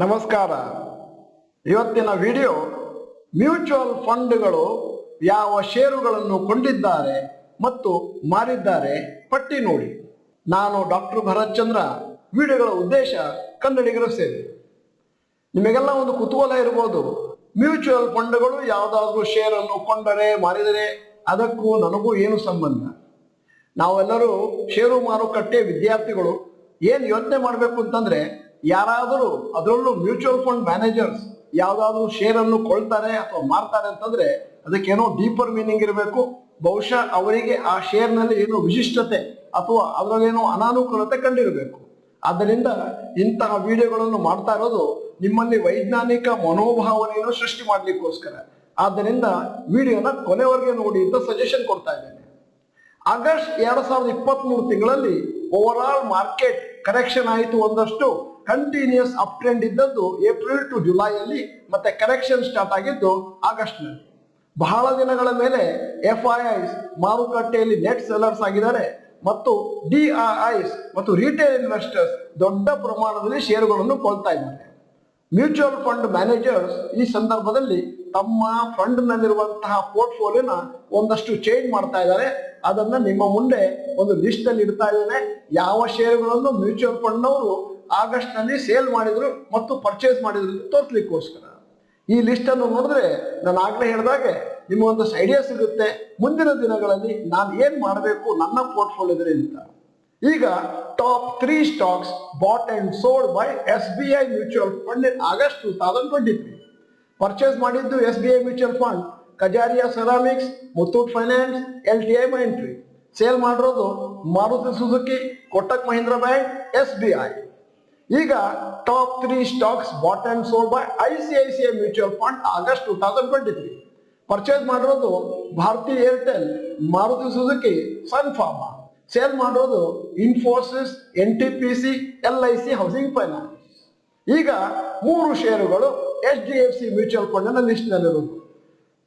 ನಮಸ್ಕಾರ. ಇವತ್ತಿನ video mutual ಫಂಡ್ಗಳು ಯಾವ ಷೇರುಗಳನ್ನು ಕೊಂಡಿದ್ದಾರೆ ಮತ್ತು ಮಾರಿದ್ದಾರೆ ಪಟ್ಟಿ ನೋಡಿ. ನಾನು ಡಾಕ್ಟರ್ ಭರತ್ ಚಂದ್ರ. ವಿಡಿಯೋಗಳ ಉದ್ದೇಶ ಕನ್ನಡಿಗರ ಸೇವೆ. ನಿಮಗೆಲ್ಲ ಒಂದು ಕುತೂಹಲ ಇರಬಹುದು, ಮ್ಯೂಚುವಲ್ ಫಂಡ್ಗಳು ಯಾವುದಾದ್ರೂ ಷೇರನ್ನು ಕೊಂಡರೆ ಮಾರಿದರೆ ಅದಕ್ಕೂ ನನಗೂ ಏನು ಸಂಬಂಧ? ನಾವೆಲ್ಲರೂ ಷೇರು ಮಾರುಕಟ್ಟೆ ವಿದ್ಯಾರ್ಥಿಗಳು. ಏನು ಯೋಚನೆ ಮಾಡಬೇಕು ಅಂತಂದ್ರೆ, ಯಾರಾದರೂ ಅದರಲ್ಲೂ ಮ್ಯೂಚುವಲ್ ಫಂಡ್ ಮ್ಯಾನೇಜರ್ಸ್ ಯಾವುದಾದ್ರೂ ಶೇರನ್ನು ಕೊಳ್ತಾರೆ ಅಥವಾ ಮಾರ್ತಾರೆ ಅಂತಂದ್ರೆ ಅದಕ್ಕೇನೋ ಡೀಪರ್ ಮೀನಿಂಗ್ ಇರಬೇಕು. ಬಹುಶಃ ಅವರಿಗೆ ಆ ಶೇರ್ನಲ್ಲಿ ಏನೋ ವಿಶಿಷ್ಟತೆ ಅಥವಾ ಅದರಲ್ಲೇನೋ ಅನಾನುಕೂಲತೆ ಕಂಡಿರಬೇಕು. ಆದ್ದರಿಂದ ಇಂತಹ ವಿಡಿಯೋಗಳನ್ನು ಮಾಡ್ತಾ ಇರೋದು ನಿಮ್ಮಲ್ಲಿ ವೈಜ್ಞಾನಿಕ ಮನೋಭಾವನೆಯನ್ನು ಸೃಷ್ಟಿ ಮಾಡ್ಲಿಕ್ಕೋಸ್ಕರ. ಆದ್ದರಿಂದ ವಿಡಿಯೋನ ಕೊನೆವರೆಗೆ ನೋಡಿ ಅಂತ ಸಜೆಷನ್ ಕೊಡ್ತಾ ಇದ್ದೇನೆ. ಆಗಸ್ಟ್ 2023 ತಿಂಗಳಲ್ಲಿ ಓವರ್ ಆಲ್ ಮಾರ್ಕೆಟ್ ಕರೆಕ್ಷನ್ ಆಯಿತು. ಒಂದಷ್ಟು ಕಂಟಿನ್ಯೂಸ್ ಅಪ್ ಟ್ರೆಂಡ್ ಇದ್ದದ್ದು ಏಪ್ರಿಲ್ ಟು ಜುಲೈಯಲ್ಲಿ, ಮತ್ತೆ ಕರೆಕ್ಷನ್ ಸ್ಟಾರ್ಟ್ ಆಗಿದ್ದು ಆಗಸ್ಟ್ ನಲ್ಲಿ. ಬಹಳ ದಿನಗಳ ಮೇಲೆ FIIs ಮಾರುಕಟ್ಟೆಯಲ್ಲಿ ನೆಟ್ ಸೆಲ್ಲರ್ಸ್ ಆಗಿದ್ದಾರೆ ಮತ್ತು DIIs ಮತ್ತು ರಿಟೇಲ್ ಇನ್ವೆಸ್ಟರ್ಸ್ ದೊಡ್ಡ ಪ್ರಮಾಣದಲ್ಲಿ ಷೇರುಗಳನ್ನು ಕೊಳ್ತಾ ಇದ್ದಾರೆ. ಮ್ಯೂಚುವಲ್ ಫಂಡ್ ಮ್ಯಾನೇಜರ್ಸ್ ಈ ಸಂದರ್ಭದಲ್ಲಿ ತಮ್ಮ ಫಂಡ್ ನಲ್ಲಿರುವಂತಹ ಪೋರ್ಟ್ಫೋಲಿಯೋನ ಒಂದಷ್ಟು ಚೇಂಜ್ ಮಾಡ್ತಾ ಇದ್ದಾರೆ. ಅದನ್ನ ನಿಮ್ಮ ಮುಂದೆ ಒಂದು ಲಿಸ್ಟ್ ಅಲ್ಲಿ ಇಡ್ತಾ ಇದ್ದೇನೆ. ಯಾವ ಷೇರುಗಳನ್ನು ಮ್ಯೂಚುವಲ್ ಫಂಡ್ ನವರು ಆಗಸ್ಟ್ ನಲ್ಲಿ ಸೇಲ್ ಮಾಡಿದ್ರು ಮತ್ತು ಪರ್ಚೇಸ್ ಮಾಡಿದ್ರು ತೋರಿಸ್ಲಿಕ್ಕೋಸ್ಕರ. ಈ ಲಿಸ್ಟ್ ಅನ್ನು ನೋಡಿದ್ರೆ ನಾನು ಆಗ್ಲೇ ಹೇಳಿದಾಗೆ ನಿಮಗೊಂದಷ್ಟು ಐಡಿಯಾ ಸಿಗುತ್ತೆ ಮುಂದಿನ ದಿನಗಳಲ್ಲಿ ನಾನು ಏನ್ ಮಾಡಬೇಕು ನನ್ನ ಪೋರ್ಟ್ಫೋಲಿಯೋದಲ್ಲಿ ಅಂತ. ಈಗ top 3 stocks bought and sold by SBI mutual fund in August 2023. Purchase ಮಾಡಿದ್ದು SBI mutual fund, Kajaria ceramics, Muthoot finance, LTI Mindtree. Sale ಮಾಡಿರೋದು Maruti Suzuki, Kotak Mahindra bank, SBI. ಈಗ top 3 stocks bought and sold by ICICI mutual fund August 2023. Purchase ಮಾಡಿರೋದು Bharti Airtel, Maruti Suzuki, Sun Pharma. Sale ಮಾಡೋದು Infosys, NTPC, LIC housing finance. ಈಗ 3 ಷೇರುಗಳು HDFC mutual fund list ನಲ್ಲಿರೋದು.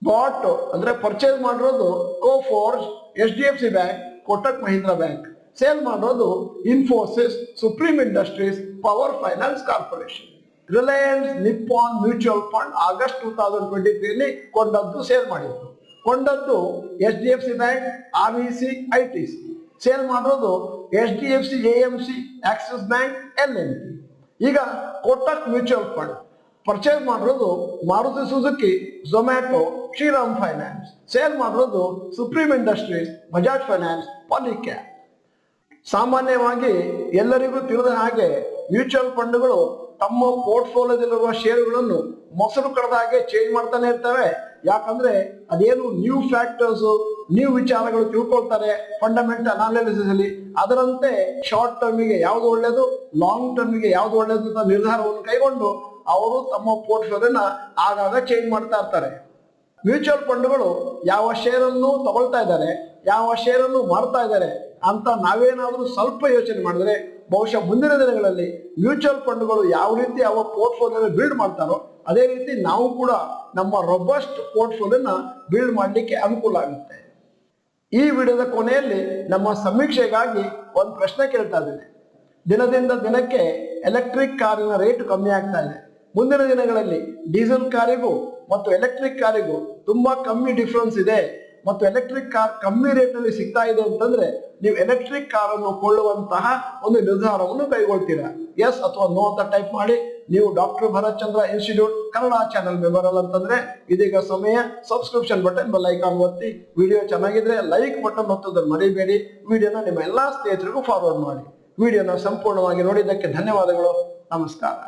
Bought ಅಂದ್ರೆ purchase ಮಾಡಿರೋದು Coforge, HDFC bank, Kotak Mahindra bank. Sale ಮಾಡೋದು Infosys, Supreme Industries, power finance corporation. Reliance Nippon mutual fund August 2023 ಕೊಂಡದ್ದು, sale ಮಾಡಿದ್ದು. ಕೊಂಡದ್ದು HDFC bank, REC, ITC. Sale ಮಾಡೋದು HDFC AMC, Axis bank, LNT. ಈಗ Kotak mutual fund purchase ಮಾಡಿರೋದು Maruti Suzuki, Zomato, Shriram finance. Sale ಮಾಡಿರೋದು Supreme Industries, Bajaj finance, Polycab. ಸಾಮಾನ್ಯವಾಗಿ ಎಲ್ಲರಿಗೂ ತಿಳಿದ ಹಾಗೆ ಮ್ಯೂಚುವಲ್ ಫಂಡ್ಗಳು ತಮ್ಮ ಪೋರ್ಟ್ಫೋಲಿಯೋದಲ್ಲಿರುವ ಷೇರುಗಳನ್ನು ಮೊಸರು ಕಡದ ಹಾಗೆ ಚೇಂಜ್ ಮಾಡ್ತಾನೆ ಇರ್ತವೆ. ಯಾಕಂದ್ರೆ ಅದೇನು ನ್ಯೂ ಫ್ಯಾಕ್ಟರ್ಸ್, ನ್ಯೂ ವಿಚಾರಗಳು ತಿಳ್ಕೊಳ್ತಾರೆ ಫಂಡಮೆಂಟಲ್ ಅನಾಲಿಸಿಸ್ ಅಲ್ಲಿ. ಅದರಂತೆ ಶಾರ್ಟ್ ಟರ್ಮಿಗೆ ಯಾವ್ದು ಒಳ್ಳೇದು, ಲಾಂಗ್ ಟರ್ಮಿಗೆ ಯಾವ್ದು ಒಳ್ಳೇದು ಅಂತ ನಿರ್ಧಾರವನ್ನು ಕೈಗೊಂಡು ಅವರು ತಮ್ಮ ಪೋರ್ಟ್ಫೋಲಿಯೋನ ಆಗಾಗ ಚೇಂಜ್ ಮಾಡ್ತಾ ಇರ್ತಾರೆ. ಮ್ಯೂಚುವಲ್ ಫಂಡ್ಗಳು ಯಾವ ಶೇರನ್ನು ತಗೊಳ್ತಾ ಇದ್ದಾರೆ, ಯಾವ ಶೇರನ್ನು ಮಾರ್ತಾ ಇದ್ದಾರೆ ಅಂತ ನಾವೇನಾದ್ರೂ ಸ್ವಲ್ಪ ಯೋಚನೆ ಮಾಡಿದ್ರೆ ಬಹುಶಃ ಮುಂದಿನ ದಿನಗಳಲ್ಲಿ ಮ್ಯೂಚುವಲ್ ಫಂಡ್ಗಳು ಯಾವ ರೀತಿ ಅವ ಪೋರ್ಟ್ಫೋಲಿಯೋನ ಬಿಲ್ಡ್ ಮಾಡ್ತಾರೋ ಅದೇ ರೀತಿ ನಾವು ಕೂಡ ನಮ್ಮ ರೊಬಸ್ಟ್ ಪೋರ್ಟ್ಫೋಲಿಯೋನ ಬಿಲ್ಡ್ ಮಾಡಲಿಕ್ಕೆ ಅನುಕೂಲ ಆಗುತ್ತೆ. ಈ ವಿಡಿಯೋದ ಕೊನೆಯಲ್ಲಿ ನಮ್ಮ ಸಮೀಕ್ಷೆಗಾಗಿ ಒಂದು ಪ್ರಶ್ನೆ ಕೇಳ್ತಾ ಇದ್ದೇನೆ. ದಿನದಿಂದ ದಿನಕ್ಕೆ ಎಲೆಕ್ಟ್ರಿಕ್ ಕಾರಿನ ರೇಟ್ ಕಮ್ಮಿ ಆಗ್ತಾ ಇದೆ. ಮುಂದಿನ ದಿನಗಳಲ್ಲಿ ಡೀಸೆಲ್ ಕಾರಿಗೂ ಮತ್ತು ಎಲೆಕ್ಟ್ರಿಕ್ ಕಾರಿಗೂ ತುಂಬಾ ಕಮ್ಮಿ ಡಿಫ್ರೆನ್ಸ್ ಇದೆ ಮತ್ತು ಎಲೆಕ್ಟ್ರಿಕ್ ಕಾರ್ ಕಮ್ಮಿ ರೇಟ್ ನಲ್ಲಿ ಸಿಗ್ತಾ ಇದೆ ಅಂತಂದ್ರೆ ನೀವು ಎಲೆಕ್ಟ್ರಿಕ್ ಕಾರ್ ಅನ್ನು ಕೊಳ್ಳುವಂತಹ ಒಂದು ನಿರ್ಧಾರವನ್ನು ಕೈಗೊಳ್ತೀರಾ? ಎಸ್ ಅಥವಾ ನೋ ಅಂತ ಟೈಪ್ ಮಾಡಿ. ನೀವು ಡಾಕ್ಟರ್ ಭರತ್ ಚಂದ್ರ ಇನ್ಸ್ಟಿಟ್ಯೂಟ್ ಕನ್ನಡ ಚಾನೆಲ್ ಮೆಂಬರ್ ಅಲ್ಲ ಅಂತಂದ್ರೆ ಇದೀಗ ಸಮಯ. ಸಬ್ಸ್ಕ್ರಿಪ್ಷನ್ ಬಟನ್, ಬೆಲ್ ಐಕಾನ್ ಒತ್ತಿ. ವಿಡಿಯೋ ಚೆನ್ನಾಗಿದ್ರೆ ಲೈಕ್ ಬಟನ್ ಒತ್ತೋದನ್ನು ಮರಿಬೇಡಿ. ವಿಡಿಯೋನ ನಿಮ್ಮ ಎಲ್ಲಾ ಸ್ನೇಹಿತರಿಗೂ ಫಾರ್ವರ್ಡ್ ಮಾಡಿ. ವಿಡಿಯೋನ ಸಂಪೂರ್ಣವಾಗಿ ನೋಡಿದ್ದಕ್ಕೆ ಧನ್ಯವಾದಗಳು. ನಮಸ್ಕಾರ.